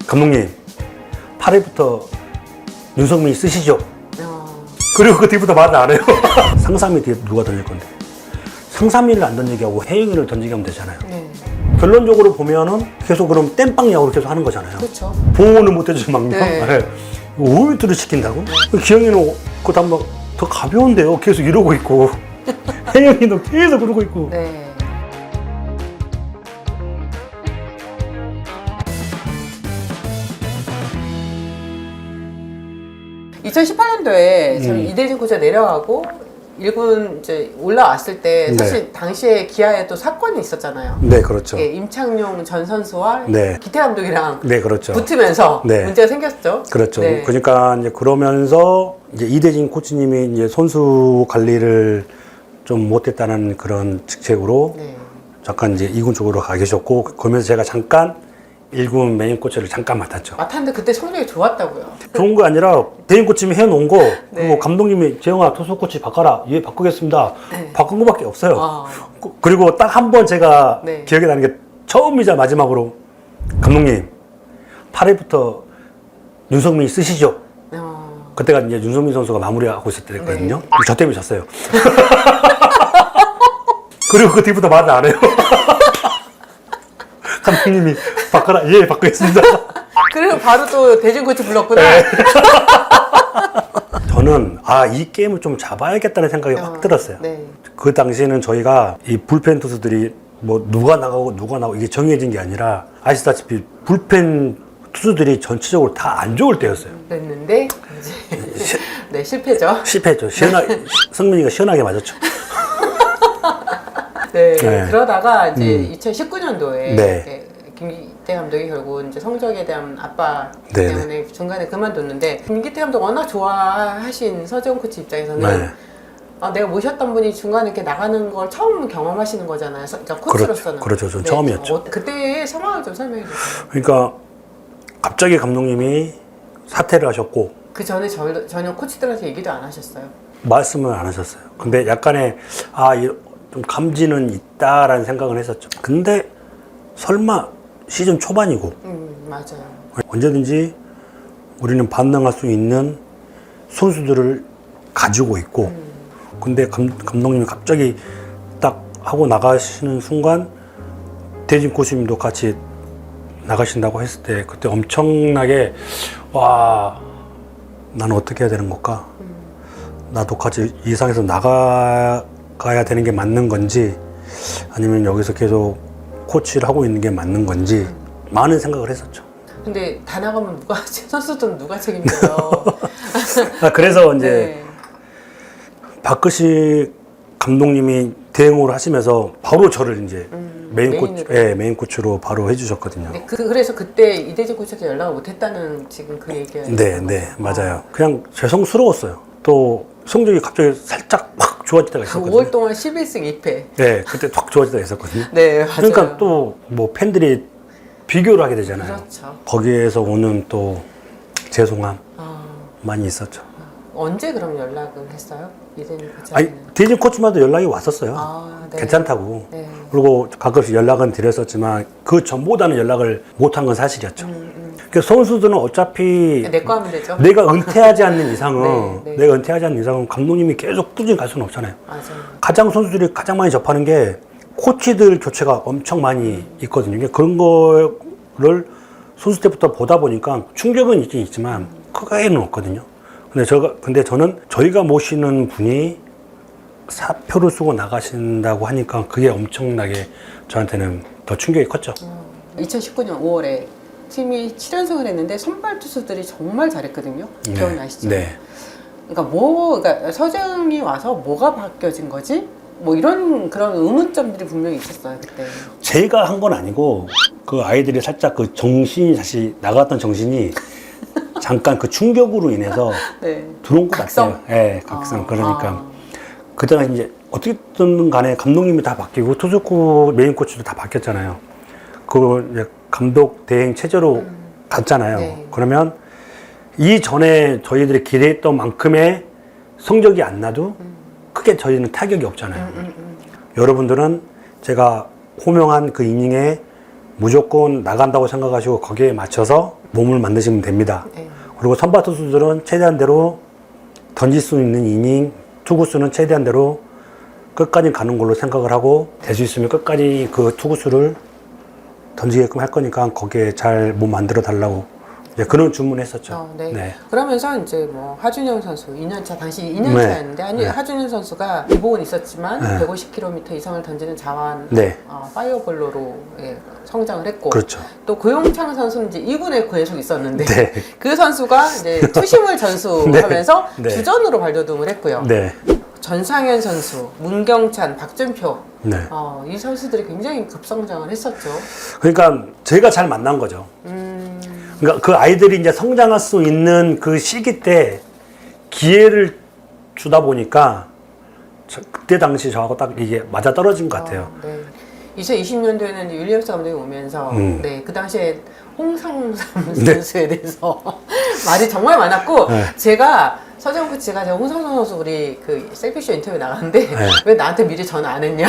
감독님 8회부터 윤석민이 쓰시죠. 그리고 그 뒤부터 말을 안 해요. 상삼이 뒤에 누가 던질 건데, 상삼이를 안 던지게 하고 혜영이를 던지게 하면 되잖아요. 네. 결론적으로 보면은 계속 그럼 땜빵 야구를 계속 하는 거잖아요. 그렇죠. 보호는 못 해주지 막요. 네. 오일트를 시킨다고? 기영이는 그거 한번 더 가벼운데요. 계속 이러고 있고 혜영이도 계속 그러고 있고. 네. (2018년도에) 저는 이대진 코치가 내려가고 1군 이제 올라왔을 때 사실 당시에 기아에 또 사건이 있었잖아요. 네, 그렇죠. 예, 임창용 전 선수와 네. 기태 감독이랑 네, 그렇죠. 붙으면서 문제가 생겼죠. 그렇죠. 네. 그러니까 이제 그러면서 이제 이대진 코치님이 이제 선수 관리를 좀 못했다는 그런 직책으로 잠깐 이제 2군 쪽으로 가 계셨고, 그러면서 제가 잠깐 1군 메인 코치를 잠깐 맡았죠. 맡았는데 그때 성적이 좋았다고요. 좋은 거 아니라 대인 코치님이 해놓은 거, 그리고 감독님이 재영아 투수 코치 바꿔라. 예, 바꾸겠습니다. 바꾼 거밖에 없어요. 그리고 딱 한 번 제가 기억에 나는 게 처음이자 마지막으로 감독님 8회부터 윤석민이 쓰시죠. 그때가 이제 윤석민 선수가 마무리하고 있을 때거든요. 저 때문에 졌어요. 그리고 그 뒤부터 말을 안 해요. 감독님이 바꿔라. 예, 바꾸겠습니다. 그리고 바로 또 대진 코치 불렀구나. 저는 이 게임을 좀 잡아야겠다는 생각이 확 들었어요. 그 당시에는 저희가 이 불펜 투수들이 뭐 누가 나가고 이게 정해진 게 아니라, 아시다시피 불펜 투수들이 전체적으로 다 안 좋을 때였어요. 그랬는데 이제 실패죠. 실패했죠. 성민이가 시원하게 맞았죠. 그러다가 이제 2019년도에 김기태 감독이 결국 이제 성적에 대한 압박 때문에 중간에 그만뒀는데, 김기태 감독 워낙 좋아하신 서재훈 코치 입장에서는 내가 모셨던 분이 중간에 이렇게 나가는 걸 처음 경험하시는 거잖아요. 그러니까 코치로서는. 그렇죠. 전 처음이었죠. 그때의 상황을 좀 설명해 주세요. 그러니까 갑자기 감독님이 사퇴를 하셨고, 그 전에 전혀 코치들한테 얘기도 안 하셨어요? 말씀을 안 하셨어요. 근데 약간의 좀 감지는 있다라는 생각은 했었죠. 근데 설마 시즌 초반이고 맞아요. 언제든지 우리는 반등할 수 있는 선수들을 가지고 있고, 근데 감독님이 갑자기 딱 하고 나가시는 순간 대진 코치님도 같이 나가신다고 했을 때, 그때 엄청나게 나는 어떻게 해야 되는 걸까? 나도 같이 이 상에서 나가야 되는 게 맞는 건지, 아니면 여기서 계속 코치를 하고 있는 게 맞는 건지 많은 생각을 했었죠. 근데 다 나가면 선수들은 누가 책임져요? 그래서 이제 박근식 감독님이 대응을 하시면서 바로 저를 이제 메인 코치로 바로 해주셨거든요. 그래서 그때 이대진 코치한테 연락을 못했다는 지금 그 얘기예요. 네, 맞아요. 그냥 죄송스러웠어요. 또 성적이 갑자기 살짝 확 좋아지다가 있었거든요. 5월 동안 11승 2패. 네, 그때 확 좋아지다가 있었거든요. 네, 맞아요. 그러니까 또 뭐 팬들이 비교를 하게 되잖아요. 그렇죠. 거기에서 오는 또 죄송함 많이 있었죠. 언제 그럼 연락을 했어요? 이대진 코치한테? 대진 코치마다 연락이 왔었어요. 괜찮다고. 그리고 가끔씩 연락은 드렸었지만 그 전보다는 연락을 못한 건 사실이었죠. 그러니까 선수들은 어차피 내 거 하면 되죠. 내가 은퇴하지 않는 이상은 감독님이 계속 꾸준히 갈 수는 없잖아요. 맞아요. 가장 선수들이 가장 많이 접하는 게 코치들 교체가 엄청 많이 있거든요. 그런 거를 선수 때부터 보다 보니까 충격은 있긴 있지만 크게는 없거든요. 근데 저는 저희가 모시는 분이 사표를 쓰고 나가신다고 하니까 그게 엄청나게 저한테는 더 충격이 컸죠. 2019년 5월에 팀이 7연승을 했는데 선발 투수들이 정말 잘했거든요. 기억나시죠? 네. 그러니까 서재웅이 와서 뭐가 바뀌어진 거지? 뭐 이런 그런 의문점들이 분명히 있었어요 그때. 제가 한 건 아니고 그 아이들이 살짝 그 정신이 다시 나갔던 정신이 잠깐 그 충격으로 인해서 들어온 것 같아요. 네, 각성. 그러니까 그때가 이제 어떻게든 간에 감독님이 다 바뀌고 투수 메인 코치도 다 바뀌었잖아요. 그 이제 감독 대행 체제로 갔잖아요. 그러면 이전에 저희들이 기대했던 만큼의 성적이 안 나도 크게 저희는 타격이 없잖아요. 여러분들은 제가 호명한 그 이닝에 무조건 나간다고 생각하시고 거기에 맞춰서 몸을 만드시면 됩니다. 네. 그리고 선발 투수들은 최대한대로 던질 수 있는 이닝, 투구수는 최대한대로 끝까지 가는 걸로 생각을 하고 될 수 있으면 끝까지 그 투구수를 던지게끔 할 거니까 거기에 잘 몸 만들어 달라고 그런 주문했었죠. 네. 네. 그러면서 이제 뭐 하준영 선수 2년차 당시 2년차였는데 네. 하준영 선수가 기복은 있었지만 네. 150km 이상을 던지는 자완 네. 파이어볼로로 성장을 했고 그렇죠. 또 고용창 선수는 이제 2군에 계속 있었는데 네. 그 선수가 이제 투심을 전수하면서 네. 주전으로 발돋움을 했고요. 네. 전상현 선수, 문경찬, 박준표 네. 이 선수들이 굉장히 급성장을 했었죠. 그러니까 제가 잘 만난 거죠. 그러니까 그 아이들이 이제 성장할 수 있는 그 시기 때 기회를 주다 보니까 그때 당시 저하고 딱 이게 맞아 떨어진 것 같아요. 네. 2020년도에는 윌리엄스 감독이 오면서 네, 그 당시에 홍상삼 선수에 대해서 말이 정말 많았고 제가 서정 코치가 제가 홍상삼 선수 우리 그 셀피쇼 인터뷰 나갔는데 왜 나한테 미리 전화 안 했냐?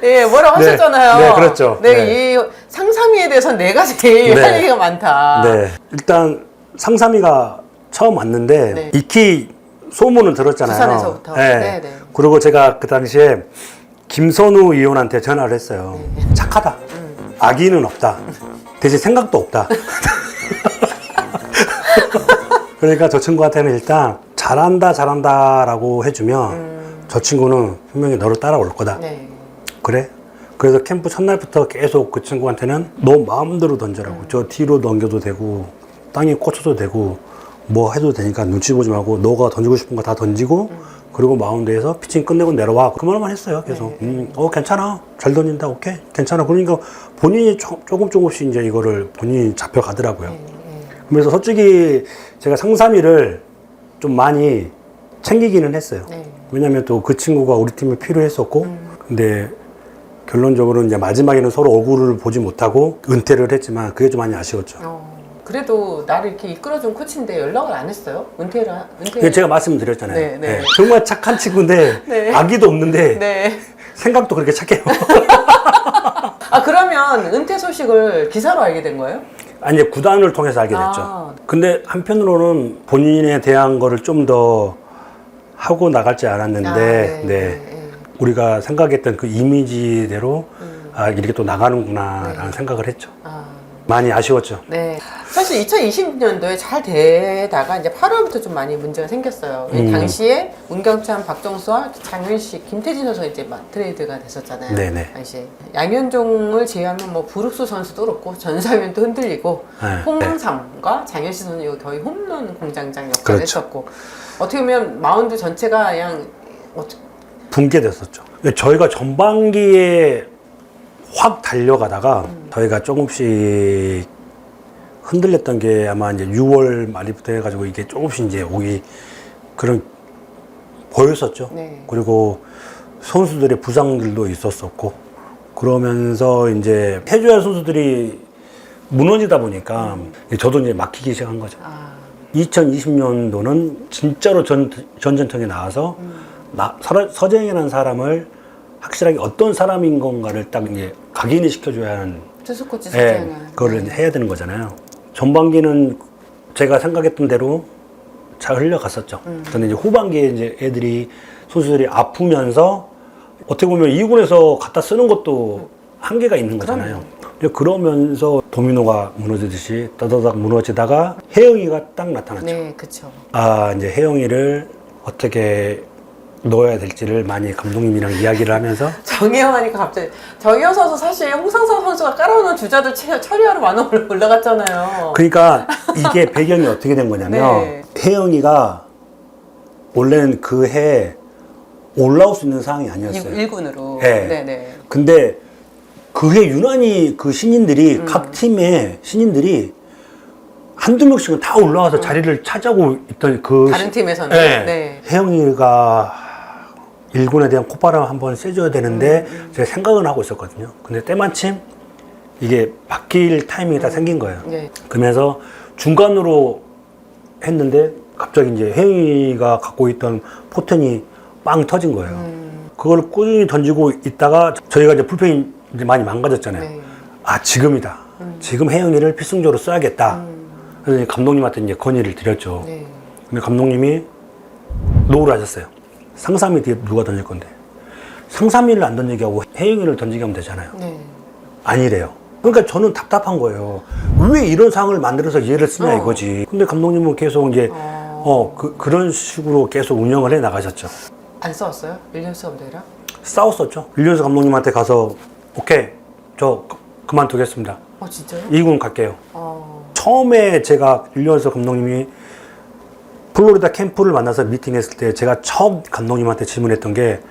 네, 뭐라고 하셨잖아요. 네, 그렇죠. 네, 이 상삼이에 대해서는 내가 제일 할 얘기가 많다. 네, 일단 상삼이가 처음 왔는데 익히 소문을 들었잖아요. 부산에서부터. 네. 그리고 제가 그 당시에 김선우 의원한테 전화를 했어요. 착하다. 악의는 없다. 대신 생각도 없다. 그러니까 저 친구한테는 일단 잘한다라고 해주면 저 친구는 분명히 너를 따라올 거다. 네. 그래? 그래서 캠프 첫날부터 계속 그 친구한테는 너 마음대로 던져라고. 저 뒤로 넘겨도 되고 땅에 꽂혀도 되고 뭐 해도 되니까 눈치 보지 말고 너가 던지고 싶은 거 다 던지고 그리고 마운드에서 피칭 끝내고 내려와. 그 말만 했어요. 계속. 괜찮아. 잘 던진다. 오케이. 괜찮아. 그러니까 본인이 조금씩 이제 이거를 본인이 잡혀가더라고요. 그래서 솔직히 제가 상삼이를 좀 많이 챙기기는 했어요. 왜냐면 또 그 친구가 우리 팀에 필요했었고, 근데 결론적으로 이제 마지막에는 서로 얼굴을 보지 못하고 은퇴를 했지만 그게 좀 많이 아쉬웠죠. 그래도 나를 이렇게 이끌어준 코치인데 연락을 안 했어요? 은퇴 제가 말씀드렸잖아요. 네, 네. 정말 착한 친구인데 네. 악의도 없는데 네. 생각도 그렇게 착해요. 그러면 은퇴 소식을 기사로 알게 된 거예요? 아니, 이제 구단을 통해서 알게 됐죠. 근데 한편으로는 본인에 대한 거를 좀 더 하고 나갈 줄 알았는데, 우리가 생각했던 그 이미지대로 이렇게 또 나가는구나라는 생각을 했죠. 많이 아쉬웠죠. 네. 사실 2020년도에 잘 되다가 이제 8월부터 좀 많이 문제가 생겼어요. 당시에 문경찬, 박정수와 장윤식, 김태진 선수가 이제 막 트레이드가 됐었잖아요. 네네. 당시에 양현종을 제외하면 뭐 부룩수 선수도 그렇고 전사면도 흔들리고 홍삼과 장윤식 선수 거의 홈런 공장장 역할을 했었고 어떻게 보면 마운드 전체가 그냥 붕괴됐었죠. 저희가 전반기에 확 달려가다가 저희가 조금씩 흔들렸던 게 아마 이제 6월 말부터 해가지고 이게 조금씩 이제 오기 그런 보였었죠. 그리고 선수들의 부상들도 있었었고 그러면서 이제 해줘야 할 선수들이 무너지다 보니까 저도 이제 막히기 시작한 거죠. 2020년도는 진짜로 전전통에 나와서 서정현이라는 사람을 확실하게 어떤 사람인 건가를 딱 이제 각인을 시켜줘야 하는 투수 코치 서정현 그걸 해야 되는 거잖아요. 전반기는 제가 생각했던 대로 잘 흘러갔었죠. 근데 이제 후반기에 이제 애들이 선수들이 아프면서 어떻게 보면 2군에서 갖다 쓰는 것도 한계가 있는 거잖아요. 그러면서 도미노가 무너지듯이 떠다닥 무너지다가 혜영이가 딱 나타났죠. 네, 그렇죠. 이제 혜영이를 어떻게 넣어야 될지를 많이 감독님이랑 이야기를 하면서 정혜영 하니까 갑자기 정혜영 선수 사실 홍상성 선수가 깔아놓은 주자들 처리하러 많이 올라갔잖아요. 그러니까 이게 배경이 어떻게 된 거냐면 혜영이가 원래는 그 해 올라올 수 있는 상황이 아니었어요. 1군으로. 네. 근데 그 해 유난히 그 신인들이 각 팀의 신인들이 한두 명씩은 다 올라와서 자리를 차지하고 있던 그 다른 팀에서는 혜영이가 1군에 대한 콧바람 한번 쐬줘야 되는데 제가 생각은 하고 있었거든요. 근데 때마침 이게 바뀔 타이밍이 다 생긴 거예요. 그러면서 중간으로 했는데 갑자기 이제 혜영이가 갖고 있던 포텐이 빵 터진 거예요. 그걸 꾸준히 던지고 있다가 저희가 이제 불펜이 이제 많이 망가졌잖아요. 네. 아, 지금이다. 지금 혜영이를 필승조로 써야겠다. 그래서 이제 감독님한테 이제 건의를 드렸죠. 네. 근데 감독님이 노를 하셨어요. 상삼이 뒤에 누가 던질 건데. 상삼이를 안 던지게 하고 혜영이를 던지게 하면 되잖아요. 네. 아니래요. 그러니까 저는 답답한 거예요. 왜 이런 상황을 만들어서 얘를 쓰냐 이거지. 근데 감독님은 계속 이제 그런 식으로 계속 운영을 해 나가셨죠. 안 싸웠어요? 윌리엄스 감독이랑? 싸웠었죠. 윌리엄스 감독님한테 가서 오케이 저 그만두겠습니다. 진짜요? 2군 갈게요. 처음에 제가 윌리엄스 감독님이 플로리다 캠프를 만나서 미팅했을 때 제가 처음 감독님한테 질문했던 게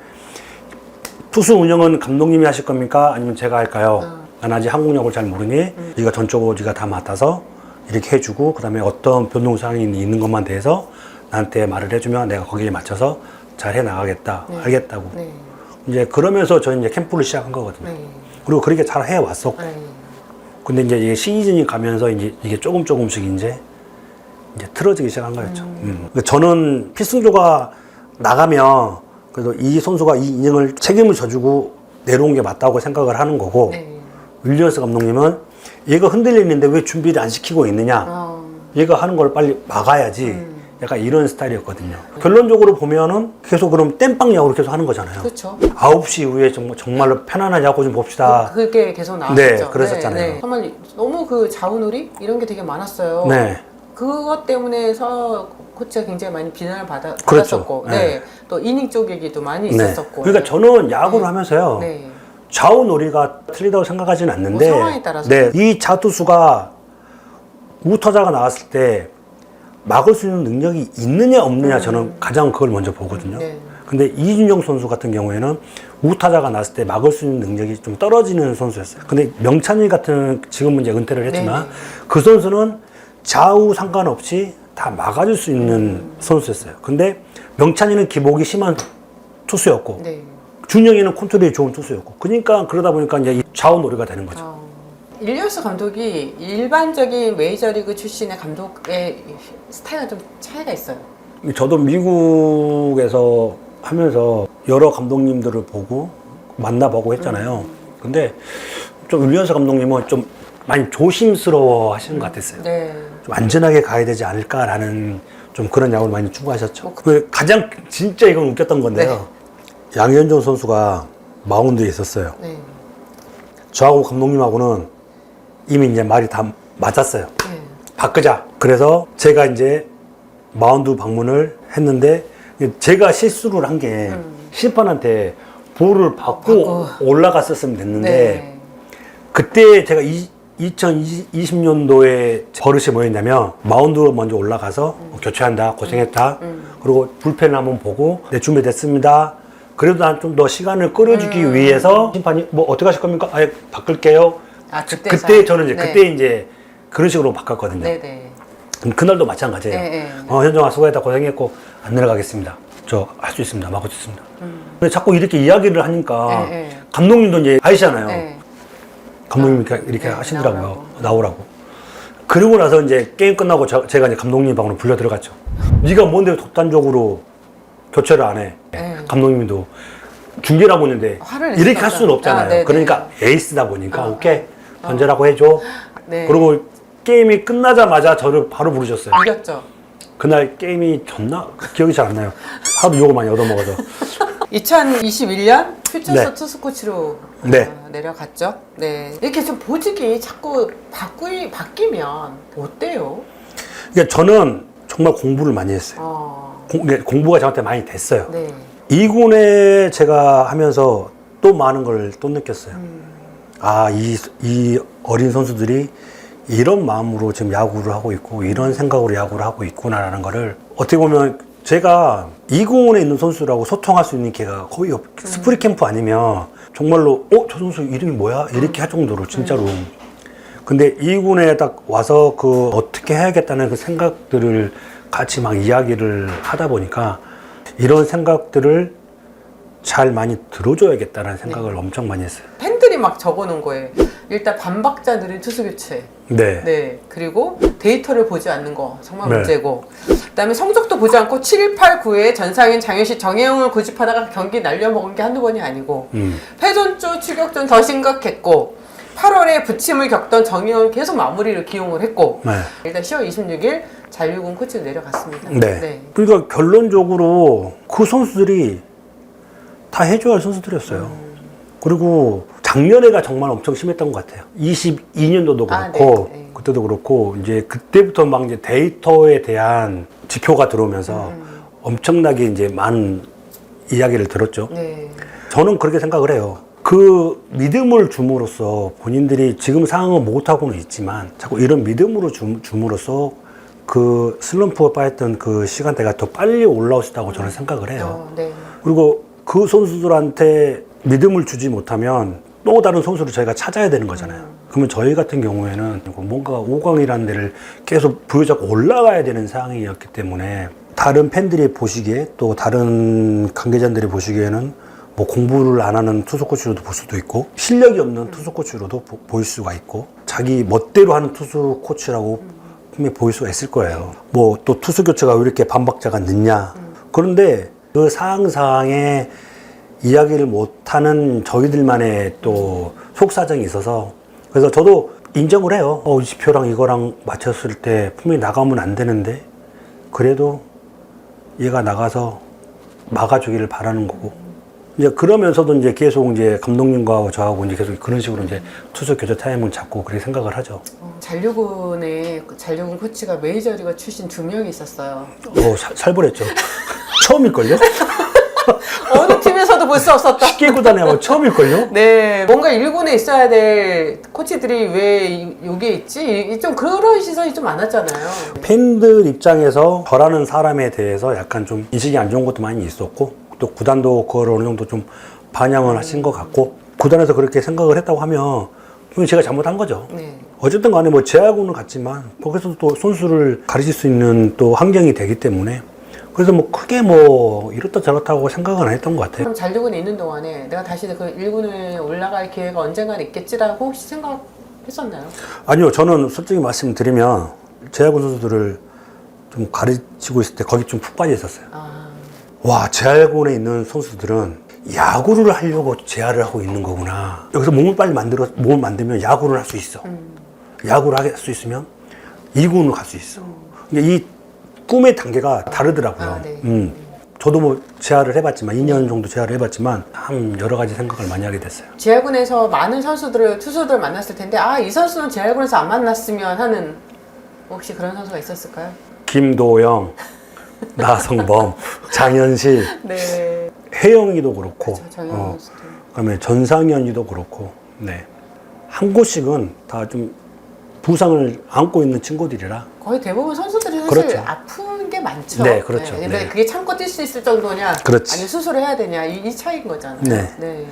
투수 운영은 감독님이 하실 겁니까? 아니면 제가 할까요? 난 아직 한국 야구를 잘 모르니 네가 전적으로 네가 다 맡아서 이렇게 해주고 그 다음에 어떤 변동사항이 있는 것만 대해서 나한테 말을 해주면 내가 거기에 맞춰서 잘 해나가겠다. 네. 알겠다고. 네. 이제 그러면서 저는 이제 캠프를 시작한 거거든요. 네. 그리고 그렇게 잘 해왔었고. 네. 근데 이제 이게 시즌이 가면서 이제 이게 조금씩 이제 틀어지기 시작한 거였죠. 그러니까 저는 필승조가 나가면 그래도 이 선수가 이 인형을 책임을 져주고 내려온 게 맞다고 생각을 하는 거고, 네. 윌리엄스 감독님은 얘가 흔들리는데 왜 준비를 안 시키고 있느냐, 얘가 하는 걸 빨리 막아야지. 약간 이런 스타일이었거든요. 결론적으로 보면은 계속 그럼 땜빵 야구를 계속 하는 거잖아요. 그렇죠. 9시 이후에 정말로 편안한 야구 좀 봅시다. 그게 계속 나왔죠. 네, 그랬었잖아요. 네, 네. 정말 너무 그 자우놀이 이런 게 되게 많았어요. 네. 그것 때문에서 코치가 굉장히 많이 비난을 그렇죠. 받았었고, 네. 네. 또 이닝 쪼개기도 많이 네. 있었었고. 그러니까 저는 야구를 하면서요. 네. 좌우놀이가 틀리다고 생각하지는 않는데, 뭐 상황에 따라서. 네, 이 자투수가 우타자가 나왔을 때 막을 수 있는 능력이 있느냐 없느냐 저는 가장 그걸 먼저 보거든요. 네. 근데 이준영 선수 같은 경우에는 우타자가 나왔을 때 막을 수 있는 능력이 좀 떨어지는 선수였어요. 근데 명찬이 같은 지금은 이제 은퇴를 했지만 네. 그 선수는 좌우 상관없이 다 막아줄 수 있는 선수였어요. 근데 명찬이는 기복이 심한 투수였고 네. 준영이는 컨트롤이 좋은 투수였고 그러니까 그러다 보니까 이제 이 좌우놀이가 되는 거죠. 윌리엄스 감독이 일반적인 메이저리그 출신의 감독의 스타일과 좀 차이가 있어요. 저도 미국에서 하면서 여러 감독님들을 보고 만나보고 했잖아요. 근데 좀 윌리엄스 감독님은 좀 많이 조심스러워 하시는 것 같았어요. 네. 좀 안전하게 가야 되지 않을까라는 좀 그런 야구를 많이 추구하셨죠. 가장 진짜 이건 웃겼던 건데요. 네. 양현종 선수가 마운드에 있었어요. 네. 저하고 감독님하고는 이미 이제 말이 다 맞았어요. 네. 바꾸자. 그래서 제가 이제 마운드 방문을 했는데 제가 실수를 한 게 심판한테 볼을 받고 올라갔었으면 됐는데 네. 그때 제가 2020년도에 버릇이 뭐였냐면 마운드 먼저 올라가서 교체한다, 고생했다. 그리고 불펜을 한번 보고 네, 준비됐습니다. 그래도 난 좀 더 시간을 끌어주기 위해서 심판이 뭐 어떻게 하실 겁니까? 아예 바꿀게요. 그때 저는 이제 네. 그때 이제 그런 식으로 바꿨거든요. 네네. 그날도 마찬가지예요. 네. 현정아 수고했다, 고생했고 안 내려가겠습니다. 저 할 수 있습니다. 막을 수 있습니다. 근데 자꾸 이렇게 이야기를 하니까 네. 감독님도 이제 아시잖아요. 네. 감독님이 이렇게 하시더라고요. 나오라고. 그리고 나서 이제 게임 끝나고 제가 이제 감독님 방으로 불려 들어갔죠. 네가 뭔데 독단적으로 교체를 안 해? 네. 감독님도 중계라고 있는데 이렇게 할 수는 없잖아요. 그러니까 에이스다 보니까 오케이 던져라고 해줘. 네. 그리고 게임이 끝나자마자 저를 바로 부르셨어요. 이겼죠. 그날 게임이 졌나? 기억이 잘 안 나요. 하도 욕을 많이 얻어먹어서. 2021년 퓨처스 네. 투수 코치로 네. 내려갔죠. 네. 이렇게 좀 보직이 자꾸 바뀌면 어때요? 그러니까 저는 정말 공부를 많이 했어요. 공부가 저한테 많이 됐어요. 네. 2군에 제가 하면서 또 많은 걸 또 느꼈어요. 아, 이 어린 선수들이 이런 마음으로 지금 야구를 하고 있고 이런 생각으로 야구를 하고 있구나라는 거를 어떻게 보면 제가 2군에 있는 선수라고 소통할 수 있는 기회가 거의 스프링 캠프 아니면 정말로 저 선수 이름이 뭐야? 이렇게 할 정도로 진짜로. 근데 2군에 딱 와서 그 어떻게 해야겠다는 그 생각들을 같이 막 이야기를 하다 보니까 이런 생각들을 잘 많이 들어줘야겠다는 생각을 엄청 많이 했어요. 팬들이 막 적어놓은 거예요. 일단 반박자 느린 투수 교체. 네. 네. 그리고 데이터를 보지 않는 거 정말 네. 문제고. 그다음에 성적도 보지 않고 7, 8, 9에 전상인, 장현식, 정혜영을 고집하다가 경기 날려먹은 게 한두 번이 아니고 패전조 추격전 더 심각했고 8월에 부침을 겪던 정혜영을 계속 마무리를 기용을 했고 네. 일단 10월 26일 잔류군 코치로 내려갔습니다. 네. 그러니까 결론적으로 그 선수들이 다 해줘야 할 선수들이었어요. 그리고 작년에가 정말 엄청 심했던 것 같아요. 22년도도 그렇고, 네. 그때도 그렇고, 이제 그때부터 막 이제 데이터에 대한 지표가 들어오면서 엄청나게 이제 많은 이야기를 들었죠. 네. 저는 그렇게 생각을 해요. 그 믿음을 줌으로써 본인들이 지금 상황은 못하고는 있지만 자꾸 이런 믿음으로 줌으로써 그 슬럼프에 빠졌던 그 시간대가 더 빨리 올라올 수 있다고 저는 생각을 해요. 네. 그리고 그 선수들한테 믿음을 주지 못하면 또 다른 선수를 저희가 찾아야 되는 거잖아요. 그러면 저희 같은 경우에는 뭔가 5강이라는 데를 계속 부여잡고 올라가야 되는 상황이었기 때문에 다른 팬들이 보시기에 또 다른 관계자들이 보시기에는 뭐 공부를 안 하는 투수 코치로도 볼 수도 있고 실력이 없는 투수 코치로도 보일 수가 있고 자기 멋대로 하는 투수 코치라고 분명히 보일 수가 있을 거예요. 뭐 또 투수 교체가 왜 이렇게 반박자가 늦냐. 그런데 그 상황에 이야기를 못하는 저희들만의 또 속사정이 있어서 그래서 저도 인정을 해요. 이 지표랑 이거랑 맞췄을 때 분명히 나가면 안 되는데 그래도 얘가 나가서 막아주기를 바라는 거고 이제 그러면서도 이제 계속 이제 감독님과 저하고 이제 계속 그런 식으로 이제 투수 교체 타임을 잡고 그렇게 생각을 하죠. 잔류군 코치가 메이저리거 출신 2명이 있었어요. 살벌했죠. 처음일걸요? 어느 팀에서도 볼 수 없었다. 10개 구단에 아마 처음일걸요? 네, 뭔가 1군에 있어야 될 코치들이 왜 여기에 있지? 좀 그런 시선이 좀 많았잖아요. 팬들 입장에서 저라는 사람에 대해서 약간 좀 인식이 안 좋은 것도 많이 있었고 또 구단도 그걸 어느 정도 좀 반영을 하신 것 같고 구단에서 그렇게 생각을 했다고 하면 그건 제가 잘못한 거죠. 네. 어쨌든 간에 뭐 제하고는 같지만 거기서 또 선수를 가르칠 수 있는 또 환경이 되기 때문에 그래서 뭐 크게 뭐 이렇다 저렇다고 생각은 안 했던 것 같아요. 그럼 잔류군에 있는 동안에 내가 다시 그 1군에 올라갈 기회가 언젠가 있겠지라고 혹시 생각했었나요? 아니요, 저는 솔직히 말씀드리면 제야구 선수들을 좀 가르치고 있을 때 거기 좀 푹 빠져 있었어요. 와, 제야구에 있는 선수들은 야구를 하려고 제야를 하고 있는 거구나. 여기서 몸을 만들면 야구를 할 수 있어. 야구를 할 수 있으면 2군으로 갈 수 있어. 이 꿈의 단계가 다르더라고요. 네. 저도 뭐 재활을 해봤지만 2년 정도 재활을 해봤지만 참 여러 가지 생각을 많이 하게 됐어요. 제야군에서 많은 투수들 만났을 텐데 이 선수는 제야군에서 안 만났으면 하는 혹시 그런 선수가 있었을까요? 김도영, 나성범, 장현실, 네. 혜영이도 그렇고, 그렇죠, 그다음에 전상현이도 그렇고, 네. 한 곳씩은 다 좀 부상을 안고 있는 친구들이라 거의 대부분 선수들이 사실 그렇죠. 아픈 게 많죠. 네, 그렇죠. 근데 네. 그게 참고 뛸 수 있을 정도냐, 그렇지. 아니면 수술을 해야 되냐 이 차이인 거잖아요. 네.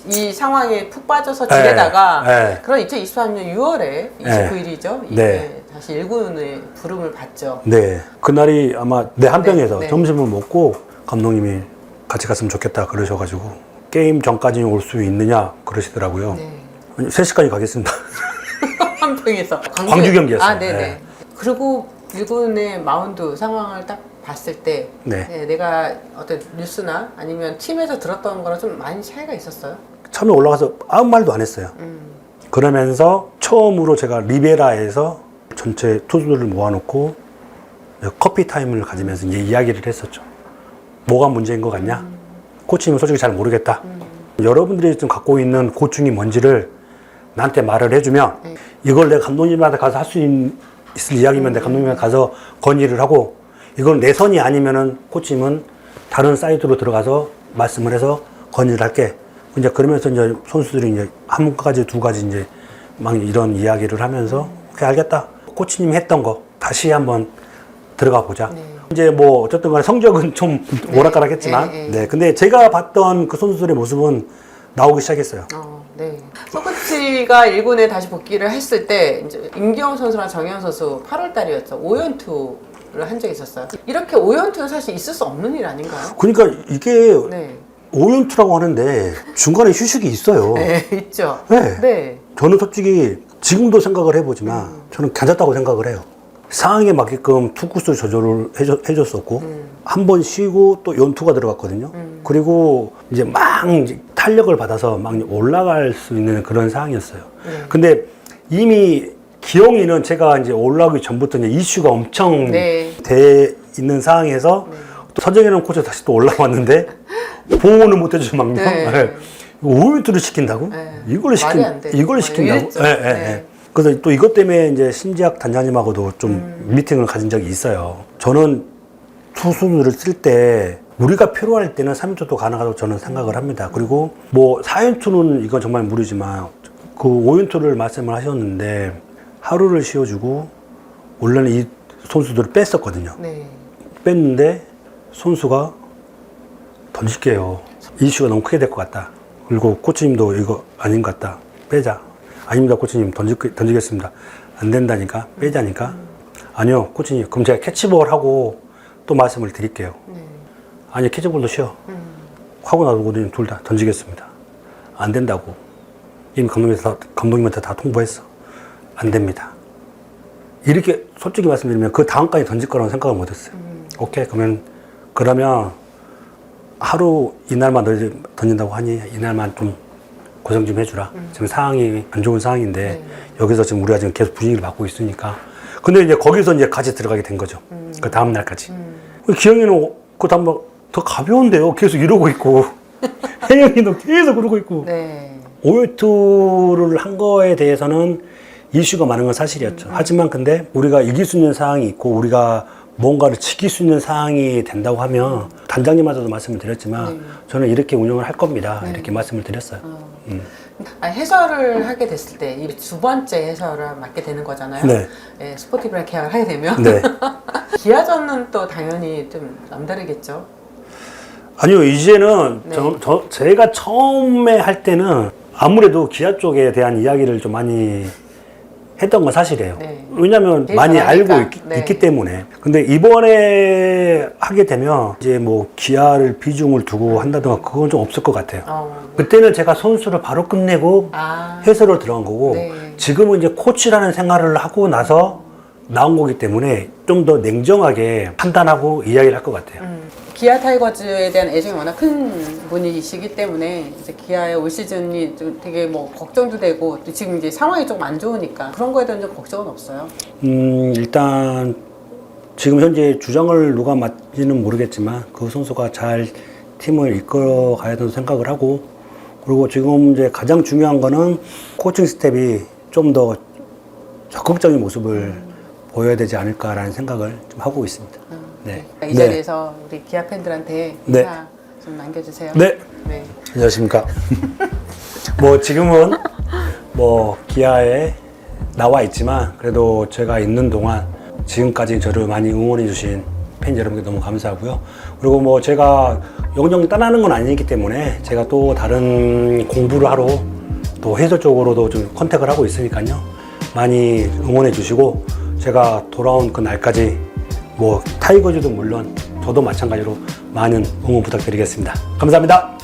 이 상황에 푹 빠져서 지내다가 네. 그런 2023년 6월에 29일이죠. 네. 다시 1군에 부름을 받죠. 네. 그날이 아마 내 한병에서 네. 점심을 먹고 감독님이 같이 갔으면 좋겠다 그러셔가지고 게임 전까지 올 수 있느냐 그러시더라고요. 네. 3시까지 가겠습니다. 한병에서 광주 경기였어요. 네네. 네. 그리고 1군의 마운드 상황을 딱 봤을 때 네. 내가 어떤 뉴스나 아니면 팀에서 들었던 거랑 좀 많이 차이가 있었어요? 처음에 올라가서 아무 말도 안 했어요. 그러면서 처음으로 제가 리베라에서 전체 투수들을 모아놓고 커피 타임을 가지면서 이제 이야기를 했었죠. 뭐가 문제인 것 같냐? 코치님은 솔직히 잘 모르겠다. 여러분들이 좀 갖고 있는 고충이 뭔지를 나한테 말을 해주면 이걸 내가 감독님한테 가서 할 수 있을 이야기면 내가 감독님한테 가서 건의를 하고 이건 내 선이 아니면은 코치님은 다른 사이트로 들어가서 말씀을 해서 건의를 할게. 이제 그러면서 이제 선수들이 이제 한 가지 두 가지 이제 막 이런 이야기를 하면서 그래 알겠다. 코치님이 했던 거 다시 한번 들어가 보자. 네. 이제 뭐 어쨌든 간에 성적은 좀 오락가락했지만 네. 근데 제가 봤던 그 선수들의 모습은 나오기 시작했어요. 네. 서코치가 1군에 다시 복귀를 했을 때 이제 임기영 선수랑 정현 선수 8월 달이었죠. 5연투를 한 적이 있었어요. 이렇게 5연투는 사실 있을 수 없는 일 아닌가요? 그러니까 이게 네. 5연투라고 하는데 중간에 휴식이 있어요. 네, 있죠. 네. 네. 저는 솔직히 지금도 생각을 해보지만 저는 괜찮다고 생각을 해요. 상황에 맞게끔 투구수 조절을 해줬었고 한 번 쉬고 또 연투가 들어갔거든요. 그리고 이제 막 이제 탄력을 받아서 막 올라갈 수 있는 그런 상황이었어요. 근데 이미 기영이는 제가 이제 올라오기 전부터 이제 이슈가 엄청 네. 돼 있는 상황에서 또 서정현은 코치 다시 또 올라왔는데 보호는 못 해주는 막요. 네. 오유투를 시킨다고? 네. 이걸 시킨다고? 이랬죠. 예. 그래서 또 이것 때문에 이제 신지학 단장님하고도 좀 미팅을 가진 적이 있어요. 저는 투수들을 쓸 때 우리가 필요할 때는 3연투도 가능하다고 저는 생각을 합니다. 그리고 뭐 4연투는 이건 정말 무리지만 그 5연투를 말씀을 하셨는데 하루를 쉬어주고 원래는 이 선수들을 뺐었거든요. 네. 뺐는데 선수가 던질게요. 이슈가 너무 크게 될 것 같다. 그리고 코치님도 이거 아닌 것 같다. 빼자. 아닙니다, 코치님. 던지겠습니다. 안 된다니까. 빼자니까. 아니요, 코치님. 그럼 제가 캐치볼 하고 또 말씀을 드릴게요. 아니, 캐치볼도 쉬어. 하고 나서 우리는 둘 다 던지겠습니다. 안 된다고. 이미 감독님한테 다 통보했어. 안 됩니다. 이렇게 솔직히 말씀드리면 그 다음까지 던질 거라고 생각을 못 했어요. 오케이, 그러면 하루 이날만 던진다고 하니 이날만 좀 고생 좀 해주라. 지금 상황이 안 좋은 상황인데 여기서 지금 우리가 지금 계속 분위기를 맡고 있으니까. 근데 이제 거기서 이제 같이 들어가게 된 거죠. 그 다음 날까지. 기영이는 그 다음 더 가벼운데요. 계속 이러고 있고. 혜영이도 계속 그러고 있고. 네. 오유투를 한 거에 대해서는 이슈가 많은 건 사실이었죠. 하지만 근데 우리가 이길 수 있는 상황이 있고 우리가 뭔가를 지킬 수 있는 상황이 된다고 하면 단장님한테도 말씀을 드렸지만 저는 이렇게 운영을 할 겁니다. 이렇게 말씀을 드렸어요. 해설을 하게 됐을 때 이 두 번째 해설을 맡게 되는 거잖아요. 네. 네, 스포티브랑 계약을 하게 되면 네. 기아전은 또 당연히 좀 남다르겠죠. 아니요, 이제는 네. 제가 처음에 할 때는 아무래도 기아 쪽에 대한 이야기를 좀 많이 했던 건 사실이에요. 네. 왜냐면 많이 알고 네. 있기 때문에. 근데 이번에 하게 되면 이제 뭐 기아를 비중을 두고 한다든가 그건 좀 없을 것 같아요. 그때는 제가 선수를 바로 끝내고 해설을 들어간 거고 네. 지금은 이제 코치라는 생활을 하고 나서 나온 거기 때문에 좀 더 냉정하게 판단하고 이야기를 할 것 같아요. 기아 타이거즈에 대한 애정이 워낙 큰 분이시기 때문에 이제 기아의 올 시즌이 좀 되게 뭐 걱정도 되고 또 지금 이제 상황이 좀 안 좋으니까 그런 거에 대한 좀 걱정은 없어요. 일단 지금 현재 주장을 누가 맡지는 모르겠지만 그 선수가 잘 팀을 이끌어 가야 된다고 생각을 하고 그리고 지금 이제 가장 중요한 거는 코칭 스텝이 좀 더 적극적인 모습을 보여야 되지 않을까라는 생각을 좀 하고 있습니다. 네. 이 자리에서 우리 기아 팬들한테 인사 좀 남겨주세요. 네. 네. 안녕하십니까. 뭐 지금은 뭐 기아에 나와 있지만 그래도 제가 있는 동안 지금까지 저를 많이 응원해 주신 팬 여러분께 너무 감사하고요. 그리고 뭐 제가 영영 떠나는 건 아니기 때문에 제가 또 다른 공부를 하러 또 해설 쪽으로도 좀 컨택을 하고 있으니까요. 많이 응원해 주시고 제가 돌아온 그 날까지 뭐 타이거즈도 물론 저도 마찬가지로 많은 응원 부탁드리겠습니다. 감사합니다.